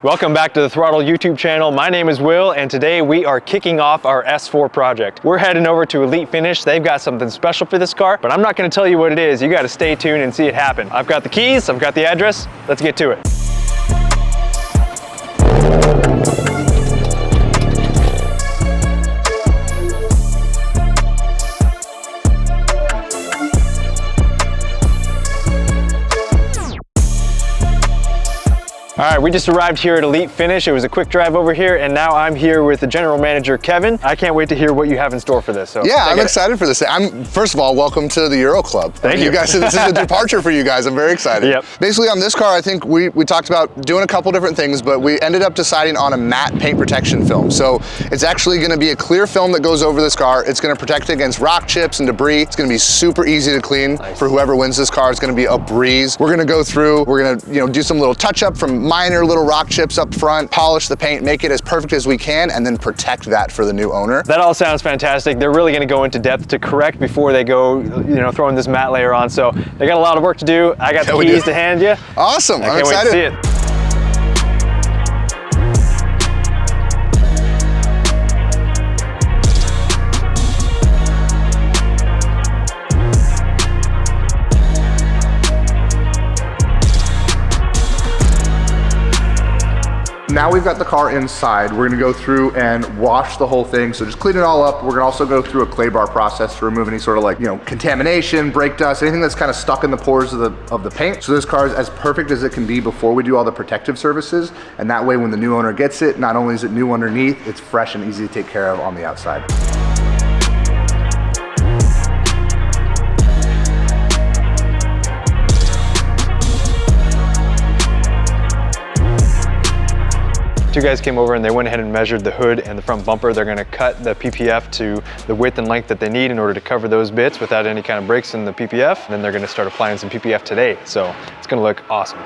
Welcome back to the Throtl YouTube channel. My name is Will, and today we are kicking off our S4 project. We're heading over to Elite Finish. They've got something special for this car, but I'm not going to tell you what it is. You got to stay tuned and see it happen. I've got the keys, I've got the address. Let's get to it. All right, we just arrived here at Elite Finish. It was a quick drive over here, and now I'm here with the general manager, Kevin. I can't wait to hear what you have in store for this. So yeah, I'm excited for this. First of all, welcome to the Euro Club. Thank you. You guys, this is a departure for you guys. I'm very excited. Yep. Basically on this car, I think we talked about doing a couple different things, but we ended up deciding on a matte paint protection film. So it's actually gonna be a clear film that goes over this car. It's gonna protect against rock chips and debris. It's gonna be super easy to clean. Nice. For whoever wins this car, it's gonna be a breeze. We're gonna go through, we're gonna do some little touch up from minor little rock chips up front, polish the paint, make it as perfect as we can, and then protect that for the new owner. That all sounds fantastic. They're really going to go into depth to correct before they go, throwing this matte layer on. So they got a lot of work to do. I got the keys to hand you. Awesome. I'm excited. Wait to see it. Now we've got the car inside, we're gonna go through and wash the whole thing. So just clean it all up. We're gonna also go through a clay bar process to remove any sort of contamination, brake dust, anything that's kind of stuck in the pores of the paint. So this car is as perfect as it can be before we do all the protective services. And that way when the new owner gets it, not only is it new underneath, it's fresh and easy to take care of on the outside. Two guys came over and they went ahead and measured the hood and the front bumper. They're gonna cut the PPF to the width and length that they need in order to cover those bits without any kind of breaks in the PPF. And then they're gonna start applying some PPF today. So it's gonna look awesome.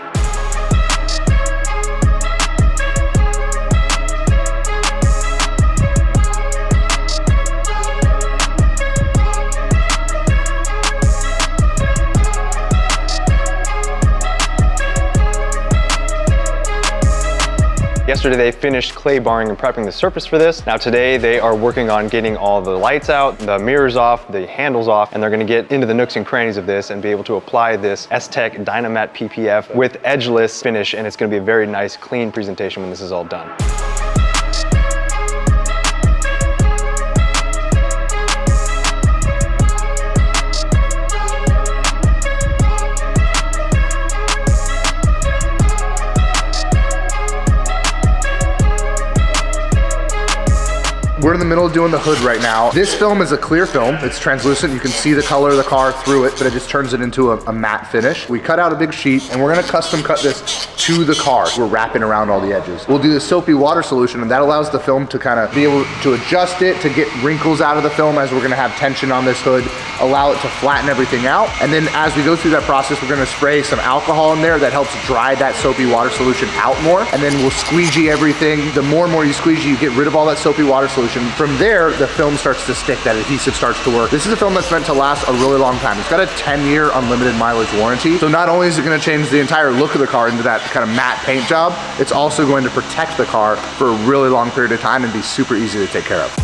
Yesterday they finished clay barring and prepping the surface for this. Now today they are working on getting all the lights out, the mirrors off, the handles off, and they're gonna get into the nooks and crannies of this and be able to apply this STEK Dyno PPF with edgeless finish, and it's gonna be a very nice, clean presentation when this is all done. We're in the middle of doing the hood right now. This film is a clear film. It's translucent. You can see the color of the car through it, but it just turns it into a matte finish. We cut out a big sheet and we're gonna custom cut this to the car. We're wrapping around all the edges. We'll do the soapy water solution, and that allows the film to kind of be able to adjust it, to get wrinkles out of the film as we're gonna have tension on this hood, allow it to flatten everything out. And then as we go through that process, we're gonna spray some alcohol in there that helps dry that soapy water solution out more. And then we'll squeegee everything. The more and more you squeegee, you get rid of all that soapy water solution. From there, the film starts to stick, that adhesive starts to work. This is a film that's meant to last a really long time. It's got a 10-year unlimited mileage warranty. So not only is it gonna change the entire look of the car into that kind of matte paint job, it's also going to protect the car for a really long period of time and be super easy to take care of.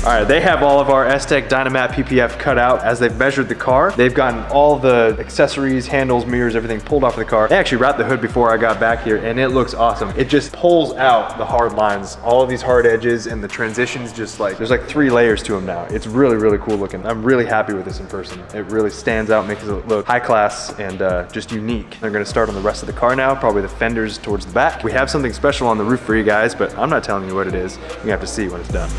All right, they have all of our STEK Dyno PPF cut out as they've measured the car. They've gotten all the accessories, handles, mirrors, everything pulled off of the car. They actually wrapped the hood before I got back here, and it looks awesome. It just pulls out the hard lines, all of these hard edges, and the transitions just there's like 3 layers to them now. It's really, really cool looking. I'm really happy with this in person. It really stands out, makes it look high class and just unique. They're gonna start on the rest of the car now, probably the fenders towards the back. We have something special on the roof for you guys, but I'm not telling you what it is. You have to see when it's done.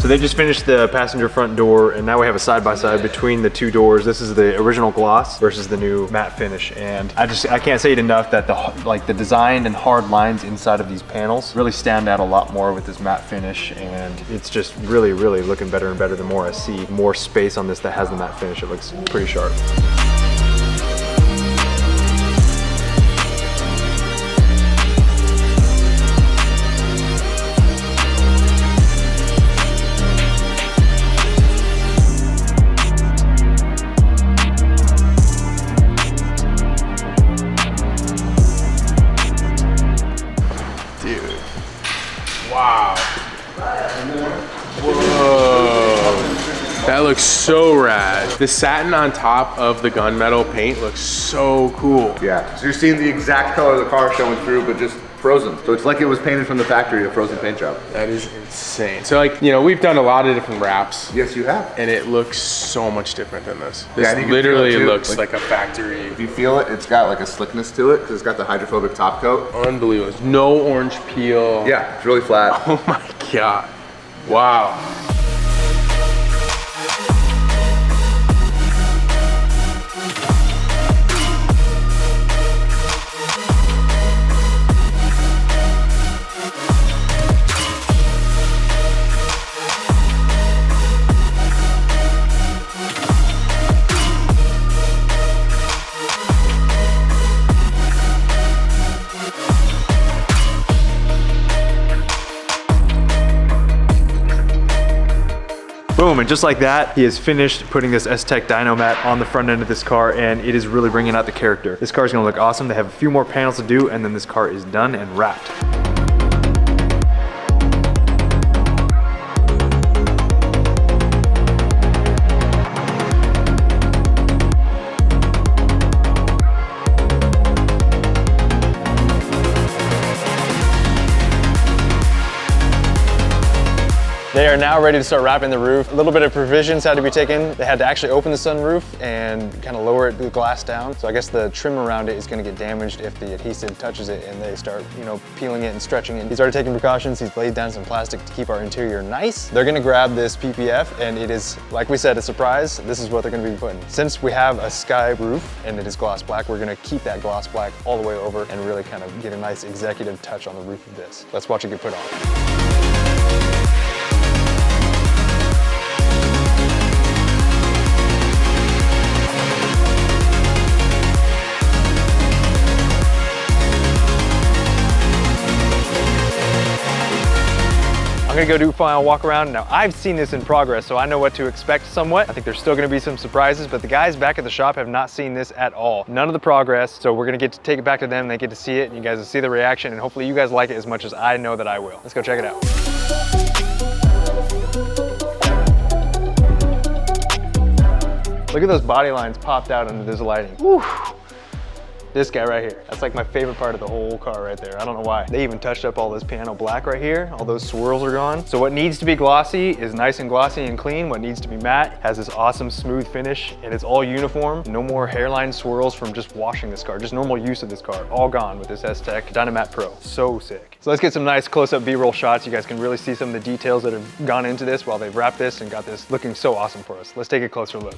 So they just finished the passenger front door, and now we have a side-by-side between the two doors. This is the original gloss versus the new matte finish, and I can't say it enough that the design and hard lines inside of these panels really stand out a lot more with this matte finish, and it's just really looking better and better the more I see more space on this that has the matte finish. It looks pretty sharp. Wow. Whoa. That looks so rad. The satin on top of the gunmetal paint looks so cool. Yeah, so you're seeing the exact color of the car showing through, but just frozen. So it's like it was painted from the factory, a frozen paint job. That is insane. So like, you know, we've done a lot of different wraps. Yes, you have. And it looks so much different than this. This Yeah, literally looks like a factory. If you feel it, it's got like a slickness to it because it's got the hydrophobic top coat. Unbelievable. No orange peel. Yeah, it's really flat. Oh my God. Wow. Boom, and just like that, he has finished putting this STEK Dyno mat on the front end of this car, and it is really bringing out the character. This car is gonna look awesome. They have a few more panels to do, and then this car is done and wrapped. They are now ready to start wrapping the roof. A little bit of provisions had to be taken. They had to actually open the sunroof and kind of lower the glass down. So I guess the trim around it is going to get damaged if the adhesive touches it and they start, you know, peeling it and stretching it. He's already taken precautions. He's laid down some plastic to keep our interior nice. They're going to grab this PPF, and it is, like we said, a surprise. This is what they're going to be putting. Since we have a sky roof and it is gloss black, we're going to keep that gloss black all the way over and really kind of get a nice executive touch on the roof of this. Let's watch it get put on. I'm gonna go do a final walk around. Now, I've seen this in progress, so I know what to expect somewhat. I think there's still gonna be some surprises, but the guys back at the shop have not seen this at all. None of the progress, so we're gonna get to take it back to them. They get to see it, and you guys will see the reaction, and hopefully you guys like it as much as I know that I will. Let's go check it out. Look at those body lines popped out under this lighting. Woo. This guy right here. That's like my favorite part of the whole car right there. I don't know why. They even touched up all this piano black right here. All those swirls are gone. So what needs to be glossy is nice and glossy and clean. What needs to be matte has this awesome smooth finish, and it's all uniform. No more hairline swirls from just washing this car. Just normal use of this car. All gone with this STEK Dyno Matte Pro. So sick. So let's get some nice close-up B-roll shots. You guys can really see some of the details that have gone into this while they've wrapped this and got this looking so awesome for us. Let's take a closer look.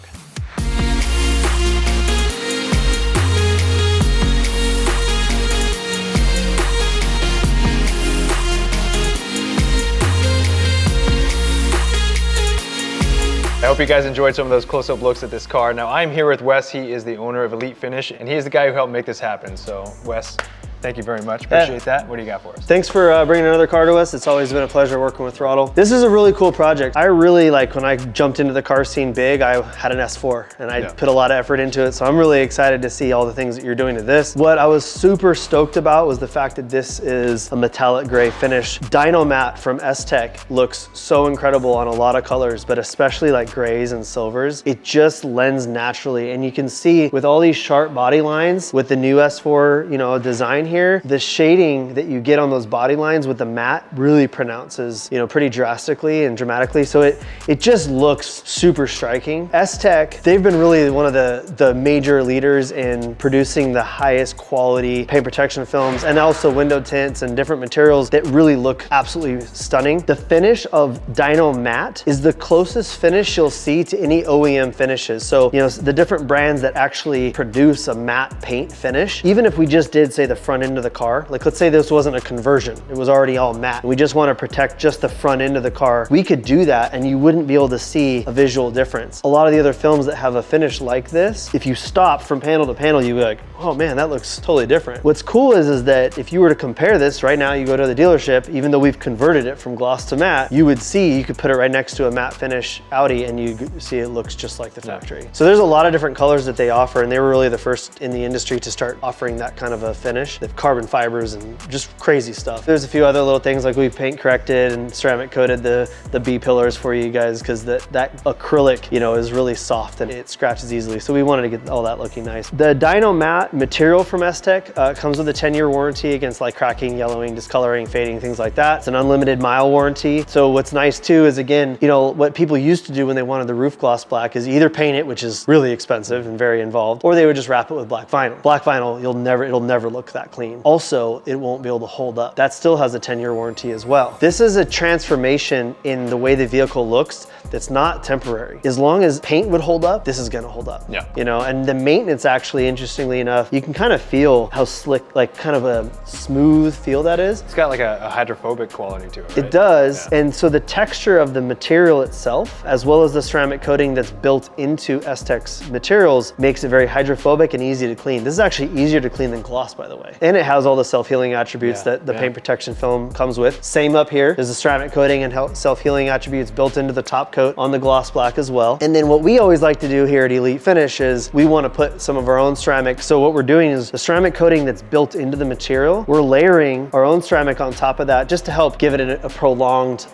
I hope you guys enjoyed some of those close-up looks at this car. Now, I'm here with Wes. He is the owner of Elite Finish, and he is the guy who helped make this happen. So, Wes, thank you very much. Appreciate that. What do you got for us? Thanks for bringing another car to us. It's always been a pleasure working with Throtl. This is a really cool project. I really like when I jumped into the car scene big, I had an S4 and I put a lot of effort into it. So I'm really excited to see all the things that you're doing to this. What I was super stoked about was the fact that this is a metallic gray finish. Dyno Matte from STEK looks so incredible on a lot of colors, but especially like grays and silvers. It just lends naturally. And you can see with all these sharp body lines with the new S4, you know, design here, here, the shading that you get on those body lines with the matte really pronounces, you know, pretty drastically and dramatically. So it just looks super striking. STEK, they've been really one of the major leaders in producing the highest quality paint protection films and also window tints and different materials that really look absolutely stunning. The finish of Dyno Matte is the closest finish you'll see to any OEM finishes. So, you know, the different brands that actually produce a matte paint finish, even if we just did say the front end of the car, like let's say this wasn't a conversion, it was already all matte, we just want to protect just the front end of the car, we could do that and you wouldn't be able to see a visual difference. A lot of the other films that have a finish like this, if you stop from panel to panel, you'd be like, oh man, that looks totally different. What's cool is that if you were to compare this right now, you go to the dealership, even though we've converted it from gloss to matte, you would see, you could put it right next to a matte finish Audi and you see it looks just like the factory. So there's a lot of different colors that they offer, and they were really the first in the industry to start offering that kind of a finish. They have carbon fibers and just crazy stuff. There's a few other little things like we paint corrected and ceramic coated the B pillars for you guys because that acrylic, you know, is really soft and it scratches easily. So we wanted to get all that looking nice. The Dyno Matte material from STEK comes with a 10-year warranty against like cracking, yellowing, discoloring, fading, things like that. It's an unlimited mile warranty. So what's nice too is, again, you know, what people used to do when they wanted the roof gloss black is either paint it, which is really expensive and very involved, or they would just wrap it with black vinyl. Black vinyl, it'll never look that clean. Also, it won't be able to hold up. That still has a 10-year warranty as well. This is a transformation in the way the vehicle looks that's not temporary. As long as paint would hold up, this is gonna hold up. Yeah. You know, and the maintenance actually, interestingly enough, you can kind of feel how slick, like kind of a smooth feel that is. It's got like a hydrophobic quality to it, right? It does, yeah. And so the texture of the material itself, as well as the ceramic coating that's built into STEK's materials, makes it very hydrophobic and easy to clean. This is actually easier to clean than gloss, by the way. And it has all the self-healing attributes that the paint protection film comes with. Same up here, there's a ceramic coating and self-healing attributes built into the top coat on the gloss black as well. And then what we always like to do here at Elite Finish is we want to put some of our own ceramic. So what we're doing is the ceramic coating that's built into the material, we're layering our own ceramic on top of that just to help give it a prolonged,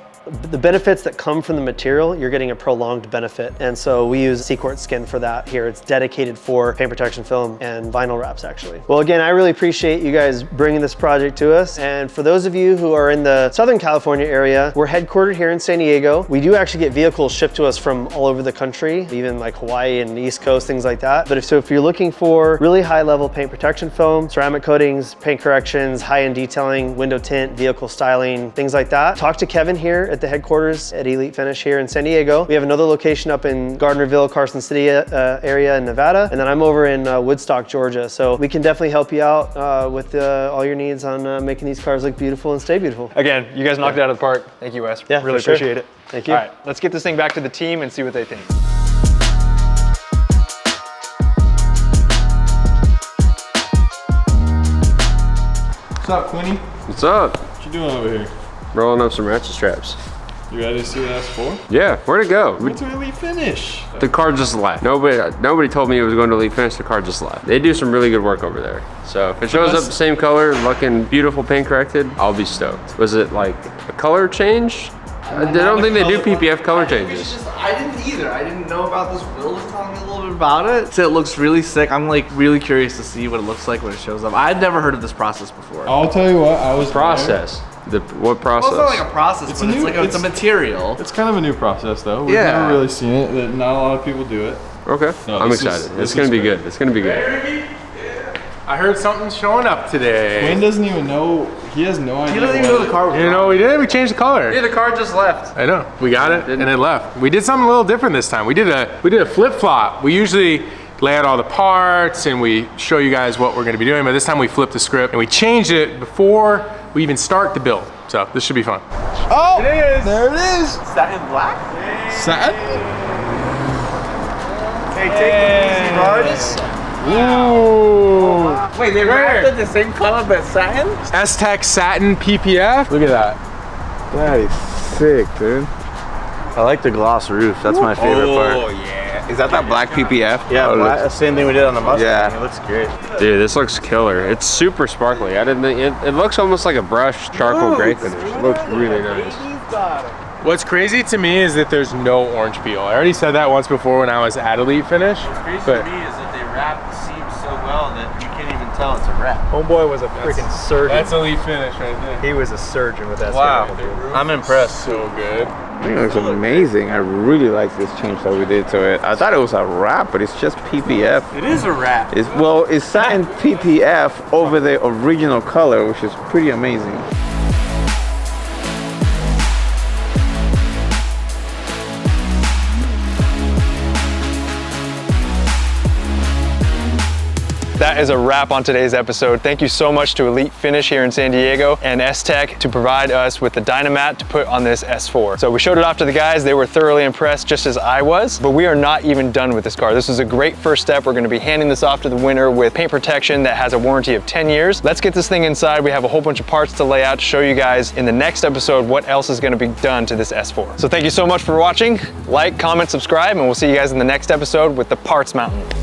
the benefits that come from the material, you're getting a prolonged benefit. And so we use Sequart skin for that here. It's dedicated for paint protection film and vinyl wraps actually. Well, again, I really appreciate you guys bringing this project to us. And for those of you who are in the Southern California area, we're headquartered here in San Diego. We do actually get vehicles shipped to us from all over the country, even like Hawaii and the East Coast, things like that. But if you're looking for really high level paint protection film, ceramic coatings, paint corrections, high-end detailing, window tint, vehicle styling, things like that, talk to Kevin here at the headquarters at Elite Finish here in San Diego. We have another location up in Gardnerville, Carson City area in Nevada, and then I'm over in Woodstock, Georgia. So we can definitely help you out with all your needs on making these cars look beautiful and stay beautiful. Again, you guys knocked it out of the park. Thank you, Wes. Yeah, really appreciate it. Thank you. All right, let's get this thing back to the team and see what they think. What's up, Quinny? What's up? What you doing over here? Rolling up some ratchet straps. You ready to see what that's for? Yeah, where'd it go? Went to Elite Finish. The car just left. Nobody told me it was going to Elite Finish. The car just left. They do some really good work over there. So if it shows up the same color, looking beautiful, paint corrected, I'll be stoked. Was it like a color change? I don't think they do PPF color changes. I didn't either. I didn't know about this. Will was telling me a little bit about it. So it looks really sick. I'm like really curious to see what it looks like when it shows up. I'd never heard of this process before. I'll tell you what, I was Process. What process? Well, it's not like a process, it's a material. It's kind of a new process though. We've Yeah. never really seen it. That not a lot of people do it. Okay. No, I'm this excited. is- It's gonna be good. It's gonna be good. I heard something's showing up today. Quinn doesn't even know. He has no idea. He doesn't even know the car was You know what we did? We changed the color. Yeah, the car just left. I know. We got it and it left. We did something a little different this time. We did a flip flop. We usually lay out all the parts and we show you guys what we're gonna be doing, but this time we flipped the script and we changed it before we even start the build. So this should be fun. Oh, It is. there it is. Satin black? Satin. Hey, take it easy, Martis. Ooh. Wait, they wrapped it the same color but satin? STEK Satin PPF. Look at that. That is sick, dude. I like the gloss roof. That's my favorite part. Oh, yeah. Is that black PPF? Yeah, black, same thing we did on the Mustang. Yeah. It looks great. Dude, this looks killer. It's super sparkly. I didn't think it looks almost like a brushed charcoal gray finish. It looks really nice. What's crazy to me is that there's no orange peel. I already said that once before when I was at Elite Finish. What's crazy but to me is that they wrap the seams so well that you can't even tell it's a wrap. Homeboy was a freaking surgeon. That's elite finish right there. He was a surgeon with that. Wow. steering wheel, dude. I'm impressed. So good. I think it looks amazing. I really like this change that we did to it. I thought it was a wrap, but it's just PPF. It is a wrap. It's satin PPF over the original color, which is pretty amazing. That is a wrap on today's episode. Thank you so much to Elite Finish here in San Diego and STEK to provide us with the Dynomat to put on this S4. So we showed it off to the guys. They were thoroughly impressed, just as I was, but we are not even done with this car. This is a great first step. We're gonna be handing this off to the winner with paint protection that has a warranty of 10 years. Let's get this thing inside. We have a whole bunch of parts to lay out to show you guys in the next episode what else is gonna be done to this S4. So thank you so much for watching. Like, comment, subscribe, and we'll see you guys in the next episode with the Parts Mountain.